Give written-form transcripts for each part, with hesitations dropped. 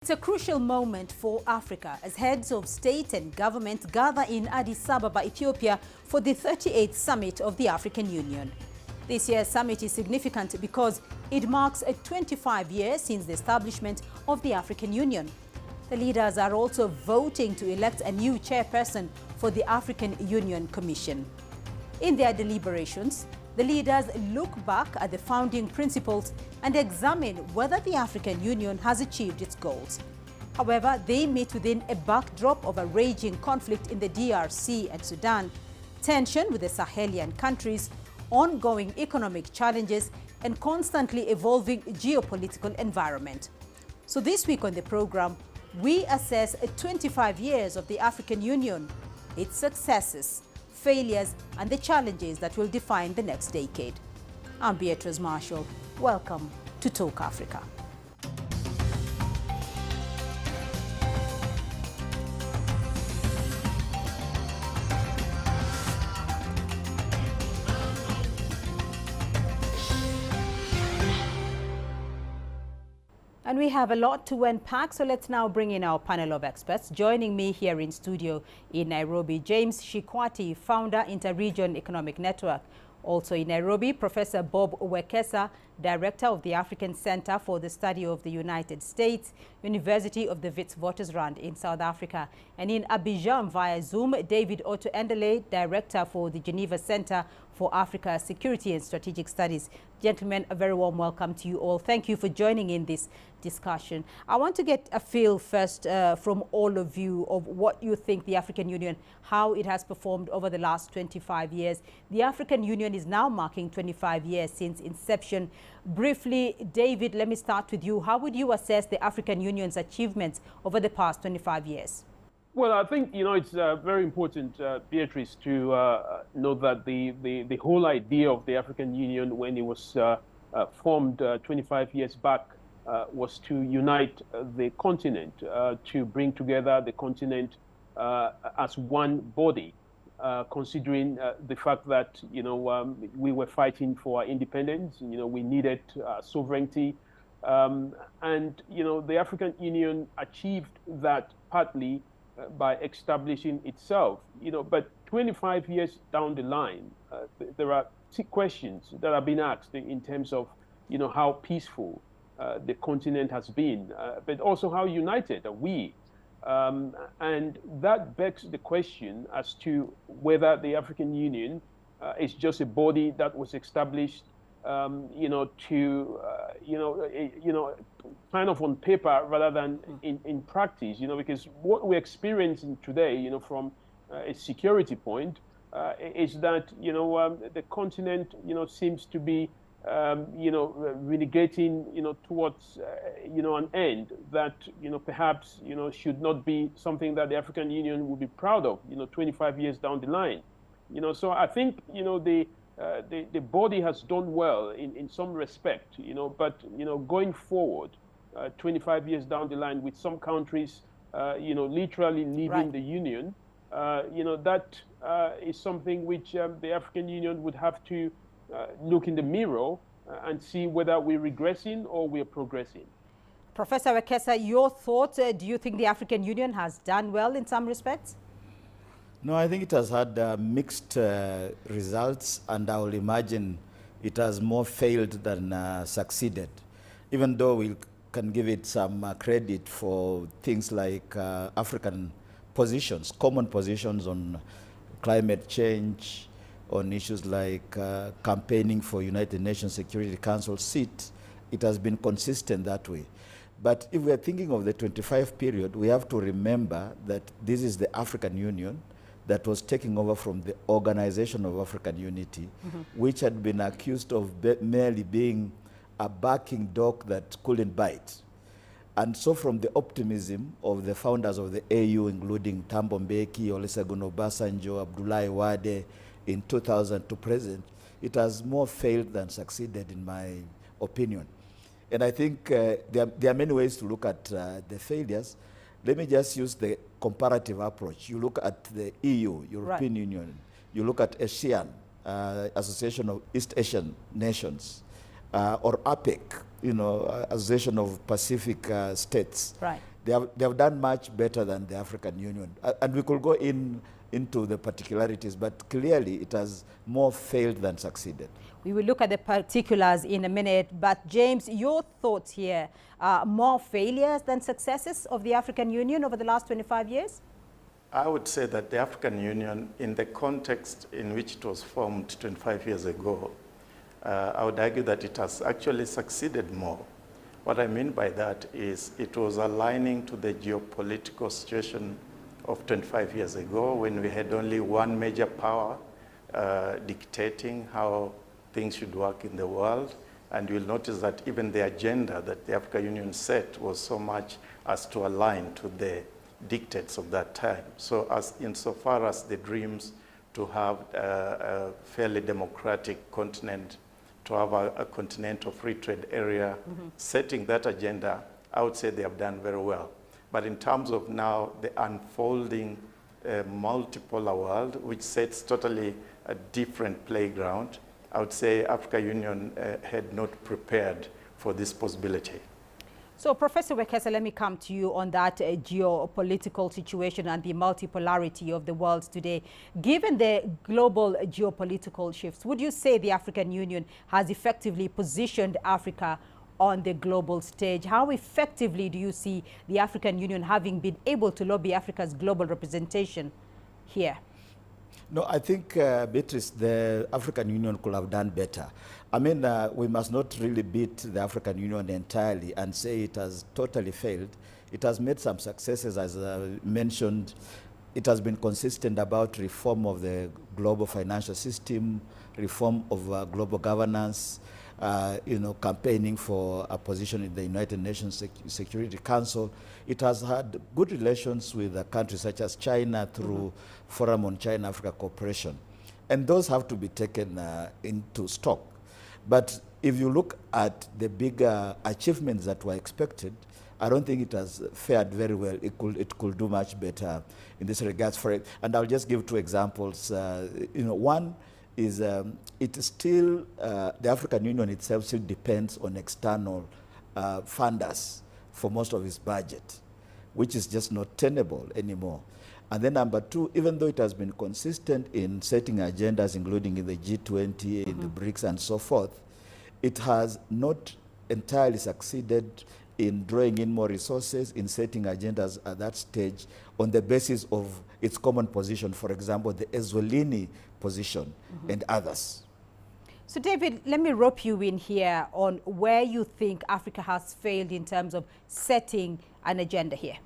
It's a crucial moment for Africa as heads of state and government gather in Addis Ababa, Ethiopia for the 38th Summit of the African Union. This year's summit is significant because it marks 25 years since the establishment of the African Union. The leaders are also voting to elect a new chairperson for the African Union Commission. In their deliberations, the leaders look back at the founding principles and examine whether the African Union has achieved its goals. However, they meet within a backdrop of a raging conflict in the DRC and Sudan, tension with the Sahelian countries, ongoing economic challenges, and constantly evolving geopolitical environment. So this week on the program, we assess 25 years of the African Union, its successes, failures, and the challenges that will define the next decade. I'm Beatrice Marshall. Welcome to Talk Africa. And we have a lot to unpack, so let's now bring in our panel of experts. Joining me here in studio in Nairobi, James Shikwati, founder, Interregion Economic Network. Also in Nairobi, Professor Bob Wekesa, Director of the African Center for the Study of the United States, University of the Witwatersrand in South Africa. And in Abidjan via Zoom, David Otto Endele, Director for the Geneva Center for Africa Security and Strategic Studies. Gentlemen, a very warm welcome to you all. Thank you for joining in this discussion. I want to get a feel first from all of you of what you think the African Union, how it has performed over the last 25 years. The African Union is now marking 25 years since inception. Briefly, David, let me start with you. How would you assess the African Union's achievements over the past 25 years? Well, I think, it's very important, Beatrice, to note that the whole idea of the African Union when it was formed 25 years back was to unite the continent, to bring together the continent as one body, considering the fact that, we were fighting for our independence, we needed sovereignty. And, the African Union achieved that partly by establishing itself, but 25 years down the line, there are questions that have been asked in terms of, how peaceful the continent has been, but also how united are we. And that begs the question as to whether the African Union is just a body that was established, kind of on paper rather than in practice, because what we're experiencing today, from a security point, is that, the continent, seems to be, renegating, towards, an end that, perhaps, should not be something that the African Union would be proud of, 25 years down the line. So I think, the body has done well in some respect, but, going forward, 25 years down the line with some countries, literally leaving the Union, that is something which the African Union would have to look in the mirror and see whether we're regressing or we're progressing. Professor Wekesa, your thoughts, do you think the African Union has done well in some respects? No, I think it has had mixed results, and I will imagine it has more failed than succeeded, even though we can give it some credit for things like African positions, common positions on climate change, on issues like campaigning for United Nations Security Council seat. It has been consistent that way. But if we are thinking of the 25 period, we have to remember that this is the African Union that was taking over from the Organization of African Unity, which had been accused of merely being a barking dog that couldn't bite. And so from the optimism of the founders of the AU, including Thabo Mbeki, Olusegun Obasanjo, Abdoulaye Wade, in 2000 to present, it has more failed than succeeded, in my opinion. And I think there are many ways to look at the failures. Let me just use the comparative approach. You look at the EU, European Union. You look at ASEAN, Association of East Asian Nations, or APEC, Association of Pacific States. Right. They have done much better than the African Union. And we could go into the particularities, but clearly it has more failed than succeeded. We will look at the particulars in a minute, but James, your thoughts here, more failures than successes of the African Union over the last 25 years? I would say that the African Union, in the context in which it was formed 25 years ago, I would argue that it has actually succeeded more. What I mean by that is it was aligning to the geopolitical situation of 25 years ago, when we had only one major power dictating how things should work in the world. And you'll notice that even the agenda that the African Union set was so much as to align to the dictates of that time. So as insofar as the dreams to have a fairly democratic continent, to have a continental free trade area, setting that agenda, I would say they have done very well. But in terms of now the unfolding multipolar world, which sets totally a different playground, I would say African Union had not prepared for this possibility. So, Professor Wekesa, let me come to you on that geopolitical situation and the multipolarity of the world today. Given the global geopolitical shifts, would you say the African Union has effectively positioned Africa on the global stage? How effectively do you see the African Union having been able to lobby Africa's global representation here? No, I think, Beatrice, the African Union could have done better. I mean, we must not really beat the African Union entirely and say it has totally failed. It has made some successes, as mentioned. It has been consistent about reform of the global financial system, reform of global governance, campaigning for a position in the United Nations Security Council. It has had good relations with countries such as China through Forum on China-Africa Cooperation. And those have to be taken into stock. But if you look at the bigger achievements that were expected, I don't think it has fared very well. It could do much better in this regards. And I'll just give two examples. One is it is still, the African Union itself still depends on external funders for most of its budget, which is just not tenable anymore. And then number two, even though it has been consistent in setting agendas, including in the G20, in the BRICS and so forth, it has not entirely succeeded in drawing in more resources, in setting agendas at that stage on the basis of its common position, for example, the Eswalini position and others. So, David, let me rope you in here on where you think Africa has failed in terms of setting an agenda here.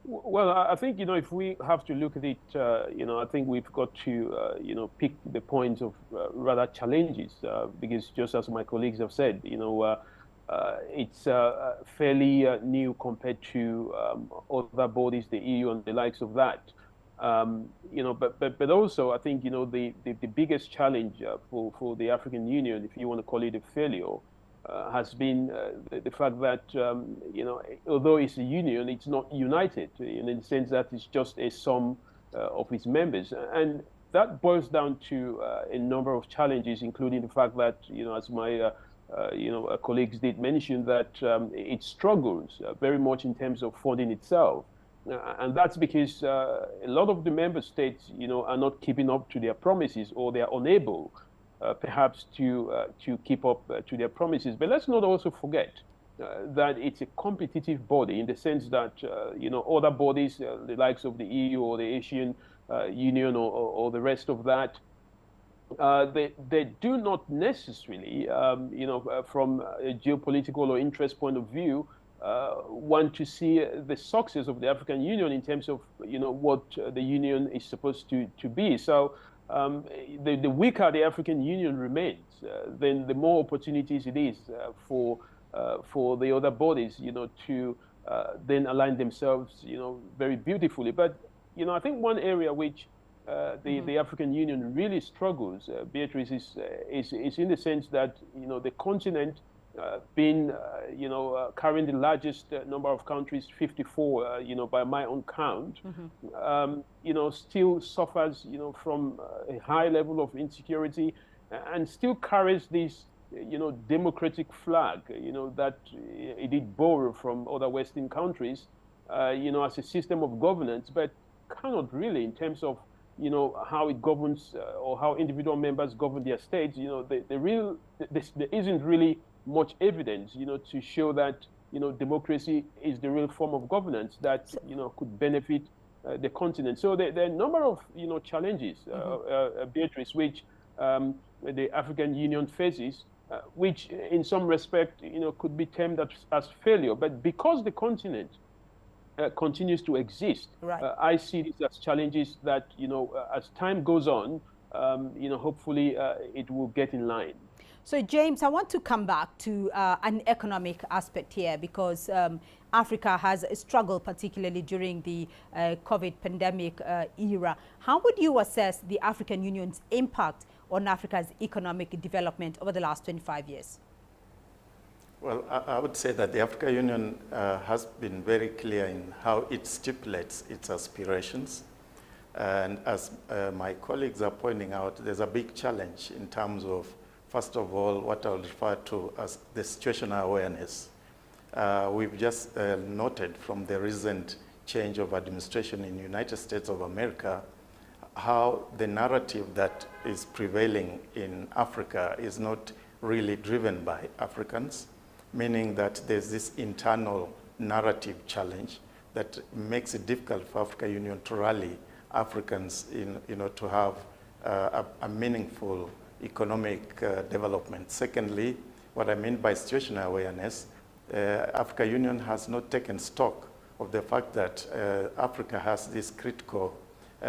Well, I think, if we have to look at it, I think we've got to, pick the points of rather challenges, because just as my colleagues have said, it's fairly new compared to other bodies, the EU and the likes of that. But also, I think, the biggest challenge for the African Union, if you want to call it a failure, has been the fact that, although it's a union, it's not united in the sense that it's just a sum of its members. And that boils down to a number of challenges, including the fact that, as my colleagues did mention, that it struggles very much in terms of funding itself. And that's because a lot of the member states, are not keeping up to their promises, or they are unable perhaps to keep up to their promises. But let's not also forget that it's a competitive body in the sense that, other bodies, the likes of the EU or the Asian Union or the rest of that, they do not necessarily, from a geopolitical or interest point of view, want to see the success of the African Union in terms of, what the Union is supposed to be. So the weaker the African Union remains, then the more opportunities it is for the other bodies, to then align themselves, very beautifully. But, I think one area which the African Union really struggles, Beatrice, is in the sense that, the continent being, carrying the largest number of countries, 54, by my own count, still suffers, from a high level of insecurity, and still carries this democratic flag, that it did borrow from other Western countries, as a system of governance, but cannot really in terms of, how it governs or how individual members govern their states. There isn't really much evidence, to show that, democracy is the real form of governance that, could benefit the continent. So there are a number of, challenges, Beatrice, which the African Union faces, which in some respect, could be termed as failure. But because the continent continues to exist, right. I see these as challenges that, as time goes on, hopefully it will get in line. So, James, I want to come back to an economic aspect here, because Africa has struggled, particularly during the COVID pandemic era. How would you assess the African Union's impact on Africa's economic development over the last 25 years? Well, I would say that the African Union has been very clear in how it stipulates its aspirations. And as my colleagues are pointing out, there's a big challenge in terms of, first of all, what I'll refer to as the situational awareness. We've just noted from the recent change of administration in the United States of America how the narrative that is prevailing in Africa is not really driven by Africans, meaning that there's this internal narrative challenge that makes it difficult for African Union to rally Africans to have a meaningful economic development. Secondly, what I mean by situational awareness, African Union has not taken stock of the fact that Africa has these critical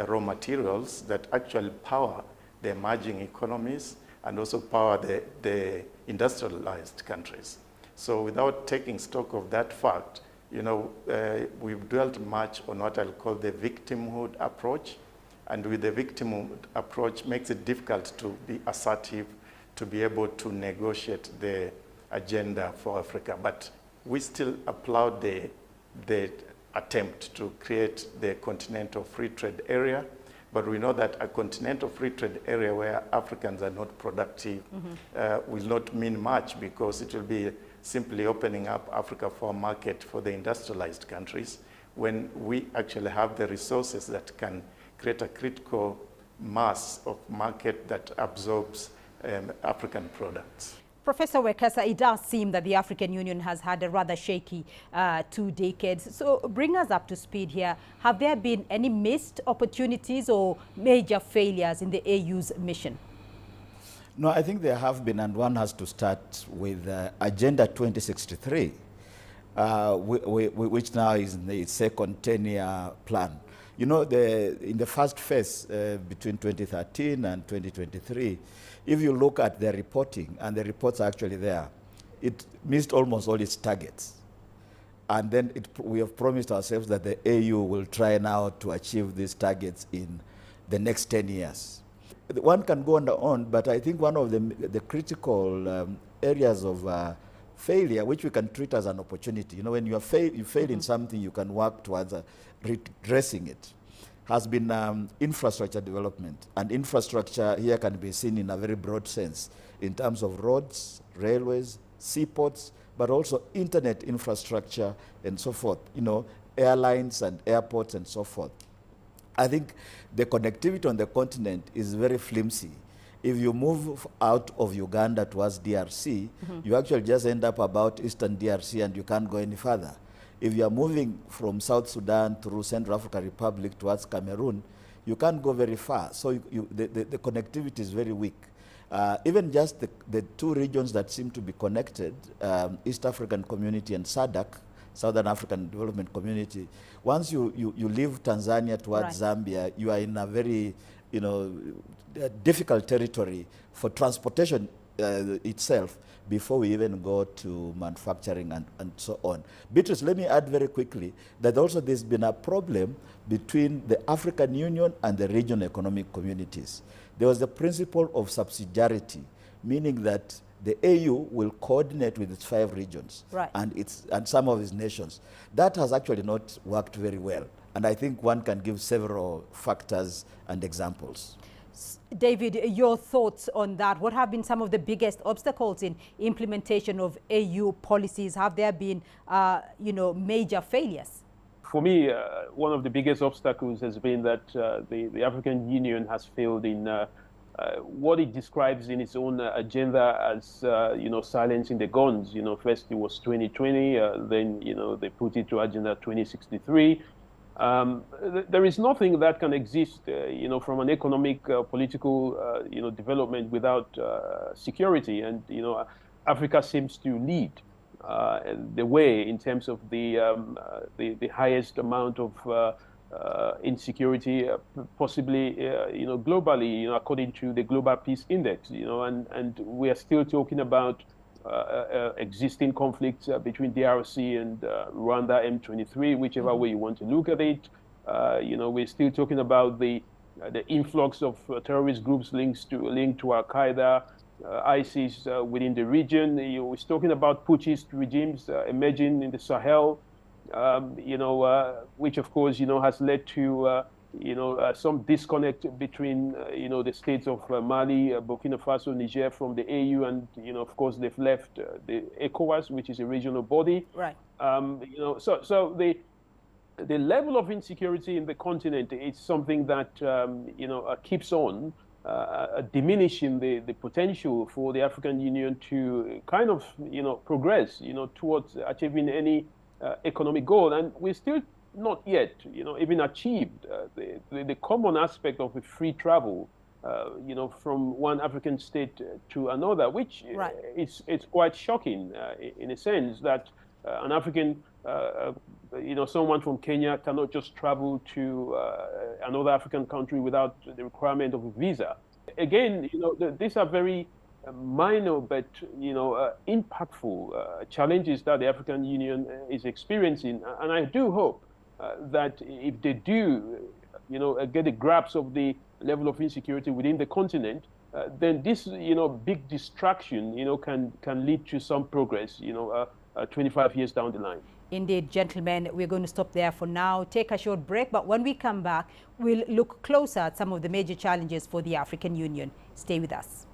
raw materials that actually power the emerging economies and also power the industrialized countries. So without taking stock of that fact, we've dwelt much on what I'll call the victimhood approach. And with the victimhood approach makes it difficult to be assertive, to be able to negotiate the agenda for Africa. But we still applaud the attempt to create the continental free trade area. But we know that a continental free trade area where Africans are not productive will not mean much, because it will be simply opening up Africa for a market for the industrialized countries, when we actually have the resources that can create a critical mass of market that absorbs African products. Professor Wekesa, it does seem that the African Union has had a rather shaky 2 decades. So bring us up to speed here. Have there been any missed opportunities or major failures in the AU's mission? No, I think there have been, and one has to start with Agenda 2063, which now is in the second 10-year plan. In the first phase between 2013 and 2023, if you look at the reporting, and the reports are actually there, it missed almost all its targets. And then we have promised ourselves that the AU will try now to achieve these targets in the next 10 years. One can go on, but I think one of the critical areas of failure, which we can treat as an opportunity, when you fail in something, you can work towards redressing it, has been infrastructure development. And infrastructure here can be seen in a very broad sense in terms of roads, railways, seaports, but also internet infrastructure and so forth, airlines and airports and so forth. I think the connectivity on the continent is very flimsy. If you move out of Uganda towards DRC, you actually just end up about Eastern DRC and you can't go any further. If you are moving from South Sudan through Central African Republic towards Cameroon, you can't go very far. So the connectivity is very weak. Even just the 2 regions that seem to be connected, East African Community and SADC, Southern African Development Community, once you leave Tanzania towards Zambia, you are in a very difficult territory for transportation itself before we even go to manufacturing and so on. Beatrice, let me add very quickly that also there's been a problem between the African Union and the regional economic communities. There was the principle of subsidiarity, meaning that the AU will coordinate with its 5 regions and some of its nations. That has actually not worked very well. And I think one can give several factors and examples. David, your thoughts on that? What have been some of the biggest obstacles in implementation of AU policies? Have there been, major failures? For me, one of the biggest obstacles has been that the African Union has failed in what it describes in its own agenda as, silencing the guns. First it was 2020, then, they put it to Agenda 2063. There is nothing that can exist, from an economic, political, development without security. And, Africa seems to lead the way in terms of the highest amount of insecurity, possibly, globally, according to the Global Peace Index, and we are still talking about existing conflicts between DRC and Rwanda M23, whichever way you want to look at it. We're still talking about the influx of terrorist groups linked to Al Qaeda, ISIS within the region. We're talking about putschist regimes emerging in the Sahel, which of course has led to some disconnect between the states of Mali, Burkina Faso, Niger from the AU, and of course they've left the ECOWAS, which is a regional body. Right. So the level of insecurity in the continent is something that keeps on diminishing the potential for the African Union to kind of progress towards achieving any economic goal, and we're still not yet, even achieved the common aspect of the free travel, from one African state to another, which right. it's quite shocking in a sense that an African, someone from Kenya cannot just travel to another African country without the requirement of a visa. Again, these are very minor but impactful challenges that the African Union is experiencing, and I do hope that if they do, get a grasp of the level of insecurity within the continent, then this, big distraction, can lead to some progress, 25 years down the line. Indeed, gentlemen, we're going to stop there for now, take a short break, but when we come back, we'll look closer at some of the major challenges for the African Union. Stay with us.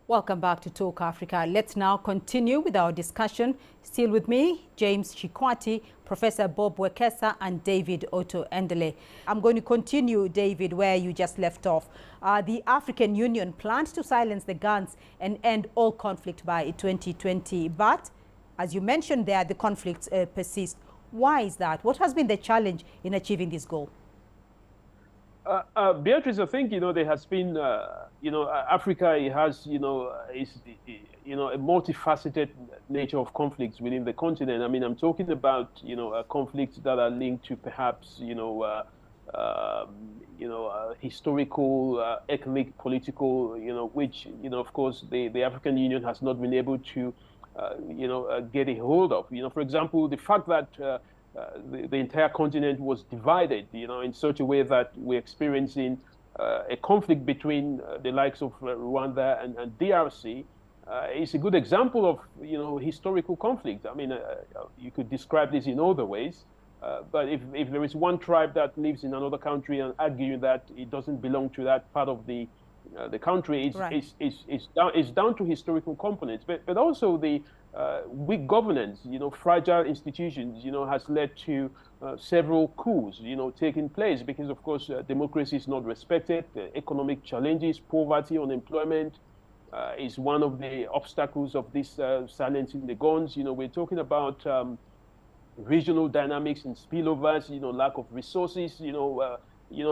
Welcome back to Talk Africa. Let's now continue with our discussion. Still with me, James Chikwati, Professor Bob Wekesa, and David Otto Endele. I'm going to continue, David, where you just left off. The African Union plans to silence the guns and end all conflict by 2020. But, as you mentioned there, the conflicts persist. Why is that? What has been the challenge in achieving this goal? Beatrice, I think, there has been, Africa has, is, a multifaceted nature of conflicts within the continent. I mean, I'm talking about, conflicts that are linked to perhaps, historical, ethnic, political, which, of course, the African Union has not been able to, get a hold of. For example, the fact that the entire continent was divided, in such a way that we're experiencing a conflict between the likes of Rwanda and DRC is a good example of, historical conflict. I mean, you could describe this in other ways, but if there is one tribe that lives in another country and arguing that it doesn't belong to that part of the country, it's down to historical components, but also the weak governance, fragile institutions, has led to several coups, taking place because, of course, democracy is not respected. Economic challenges, poverty, unemployment is one of the obstacles of this silencing the guns. We're talking about regional dynamics and spillovers, lack of resources,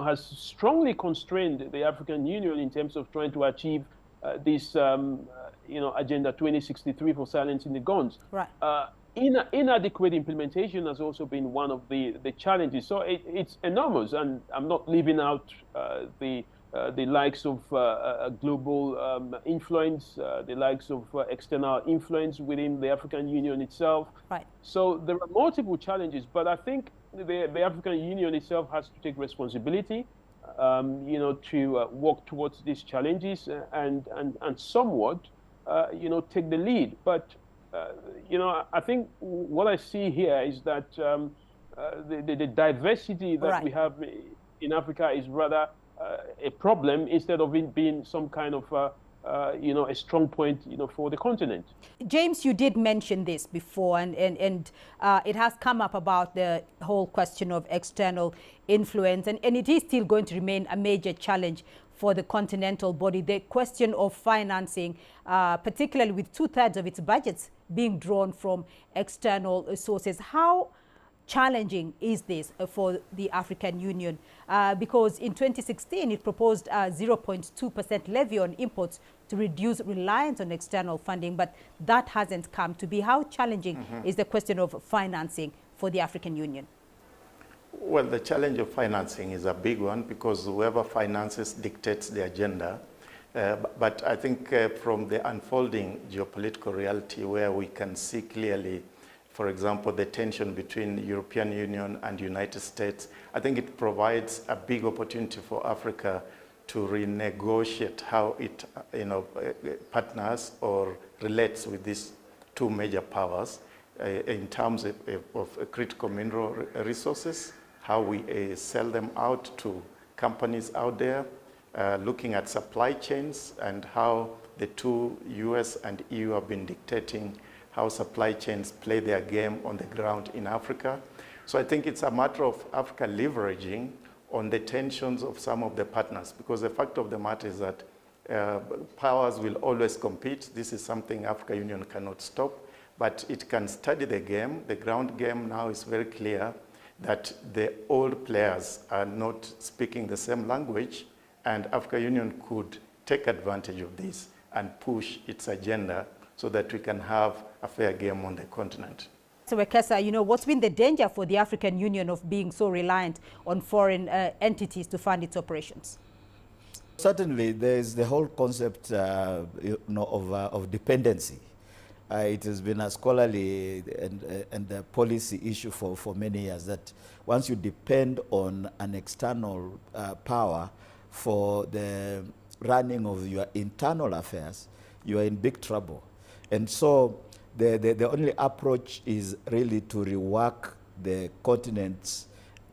has strongly constrained the African Union in terms of trying to achieve this, Agenda 2063 for silencing the guns. Right. inadequate implementation has also been one of the challenges. So it's enormous, and I'm not leaving out the likes of global influence, the likes of external influence within the African Union itself. Right. So there are multiple challenges, but I think the African Union itself has to take responsibility, to work towards these challenges and somewhat, take the lead. But I think what I see here is that the diversity that we have in Africa is rather a problem instead of it being some kind of a strong point for the continent. James, you did mention this before, and it has come up about the whole question of external influence, and it is still going to remain a major challenge for the continental body. The question of financing, particularly with 2/3 of its budgets being drawn from external sources. How challenging is this for the African Union? Because in 2016, it proposed a 0.2% levy on imports to reduce reliance on external funding, but that hasn't come to be. How challenging is the question of financing for the African Union? Well, the challenge of financing is a big one because whoever finances dictates the agenda. But I think from the unfolding geopolitical reality where we can see clearly, for example, the tension between the European Union and the United States, I think it provides a big opportunity for Africa to renegotiate how it partners or relates with these two major powers in terms of critical mineral resources, how we sell them out to companies out there, looking at supply chains and how the two US and EU have been dictating how supply chains play their game on the ground in Africa. So I think it's a matter of Africa leveraging on the tensions of some of the partners, because the fact of the matter is that powers will always compete. This is something African Union cannot stop, but it can study the game. The ground game now is very clear that the old players are not speaking the same language, and African Union could take advantage of this and push its agenda so that we can have a fair game on the continent. So, Wekesa, what's been the danger for the African Union of being so reliant on foreign entities to fund its operations? Certainly, there is the whole concept of dependency. It has been a scholarly and a policy issue for many years that once you depend on an external power for the running of your internal affairs, you are in big trouble. And so the only approach is really to rework the continent's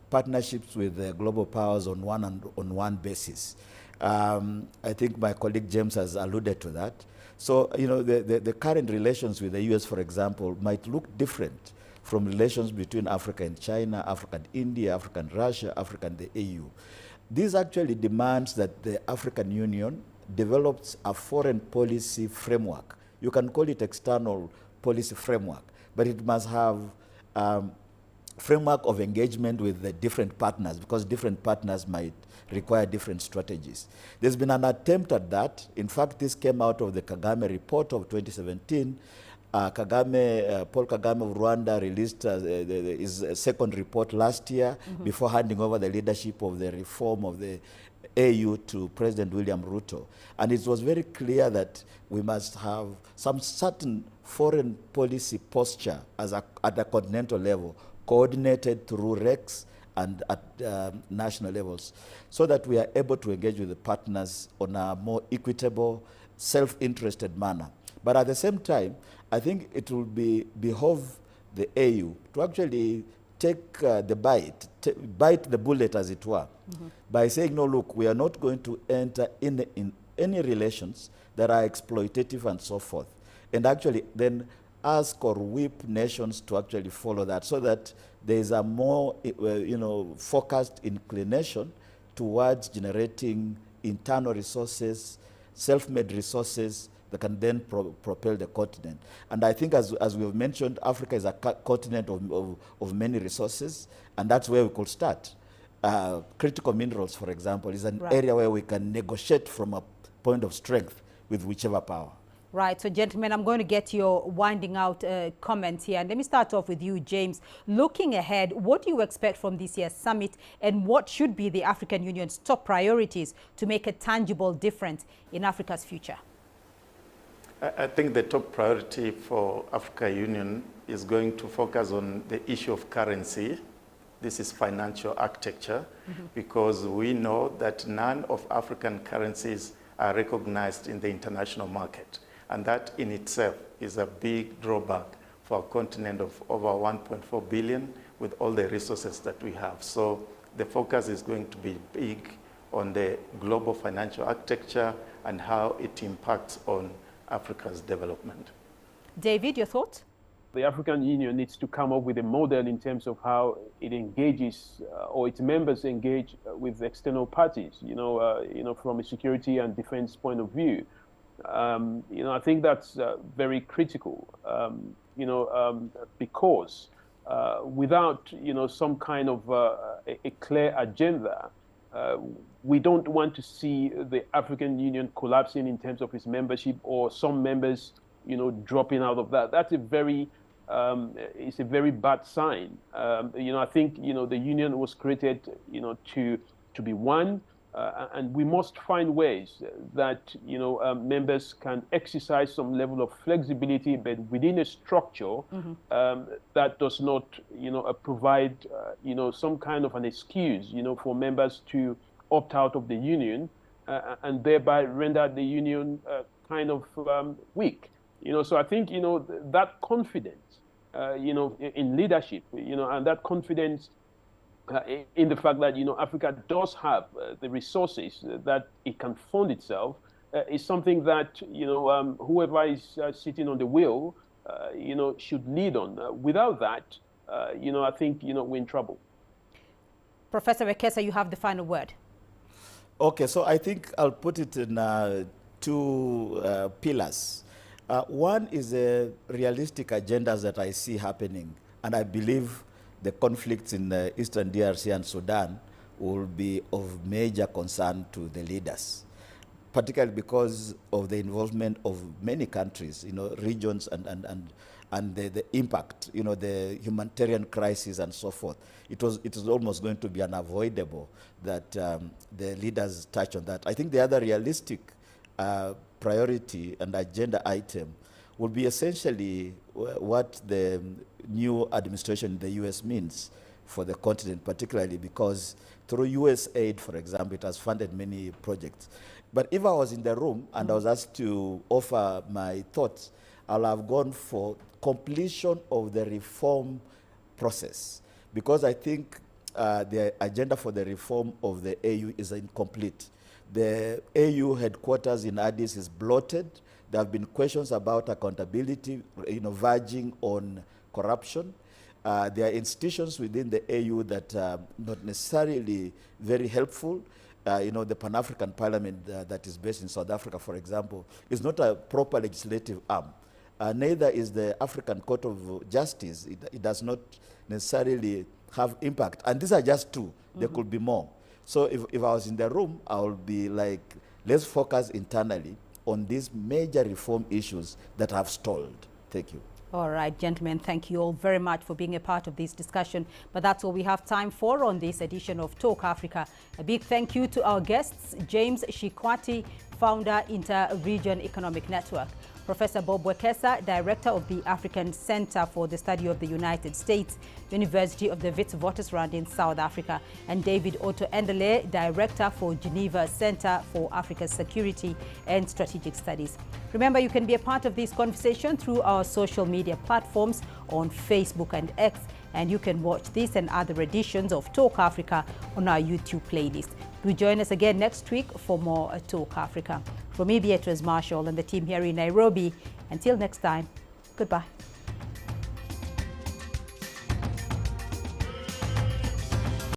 partnerships with the global powers on one basis. I think my colleague James has alluded to that. So, the current relations with the US, for example, might look different from relations between Africa and China, Africa and India, Africa and Russia, Africa and the EU. This actually demands that the African Union develops a foreign policy framework. You can call it external policy framework, but it must have framework of engagement with the different partners, because different partners might require different strategies. There's been an attempt at that. In fact, this came out of the Kagame report of 2017. Paul Kagame of Rwanda released his second report last year before handing over the leadership of the reform of the AU to President William Ruto. And it was very clear that we must have some certain foreign policy posture at a continental level, coordinated through REX and at national levels, so that we are able to engage with the partners on a more equitable, self-interested manner. But at the same time, I think it will behove the AU to actually take bite the bullet, as it were, by saying, no, look, we are not going to enter in any relations that are exploitative and so forth. And actually then ask or whip nations to actually follow that, so that there is a more focused inclination towards generating internal resources, self-made resources that can then propel the continent. And I think, as we have mentioned, Africa is a continent of many resources, and that's where we could start. Critical minerals, for example, is an area where we can negotiate from a point of strength with whichever power. Right, so gentlemen, I'm going to get your winding out comments here. And let me start off with you, James. Looking ahead, what do you expect from this year's summit, and what should be the African Union's top priorities to make a tangible difference in Africa's future? I think the top priority for African Union is going to focus on the issue of currency. This is financial architecture, because we know that none of African currencies are recognized in the international market. And that in itself is a big drawback for a continent of over 1.4 billion with all the resources that we have. So the focus is going to be big on the global financial architecture and how it impacts on Africa's development. David, your thoughts? The African Union needs to come up with a model in terms of how it engages or its members engage with external parties, from a security and defense point of view. I think that's very critical, because without, some kind of a clear agenda, we don't want to see the African Union collapsing in terms of its membership, or some members, dropping out of that. That's it's a very bad sign. I think, the union was created, to be one. And we must find ways that members can exercise some level of flexibility, but within a structure that does not provide some kind of an excuse for members to opt out of the union and thereby render the union kind of weak. So I think that confidence in leadership, and that confidence in the fact that Africa does have the resources that it can fund itself is something that whoever is sitting on the wheel should lead on. Without that, I think we're in trouble. Professor Wekesa, you have the final word. Okay, so I think I'll put it in two pillars. One is the realistic agendas that I see happening, and I believe the conflicts in the eastern DRC and Sudan will be of major concern to the leaders, particularly because of the involvement of many countries, regions and the impact, the humanitarian crisis and so forth. It was almost going to be unavoidable that the leaders touch on that. I think the other realistic priority and agenda item will be essentially what the new administration in the U.S. means for the continent, particularly because through U.S. aid, for example, it has funded many projects. But if I was in the room and I was asked to offer my thoughts, I'll have gone for completion of the reform process, because I think the agenda for the reform of the AU is incomplete. The AU headquarters in Addis is bloated. There have been questions about accountability, verging on corruption. There are institutions within the AU that are not necessarily very helpful. The Pan-African Parliament that is based in South Africa, for example, is not a proper legislative arm. Neither is the African Court of Justice. It does not necessarily have impact. And these are just two. There could be more. So if I was in the room, I would be like, let's focus internally on these major reform issues that have stalled. Thank you. All right, gentlemen, thank you all very much for being a part of this discussion. But that's all we have time for on this edition of Talk Africa. A big thank you to our guests, James Shikwati, founder, Inter-Region Economic Network; Professor Bob Wekesa, Director of the African Center for the Study of the United States, University of the Witwatersrand in South Africa; and David Otto Endele, Director for Geneva Center for Africa's Security and Strategic Studies. Remember, you can be a part of this conversation through our social media platforms on Facebook and X, and you can watch this and other editions of Talk Africa on our YouTube playlist. Do join us again next week for more Talk Africa. From me, Beatrice Marshall, and the team here in Nairobi, until next time, goodbye.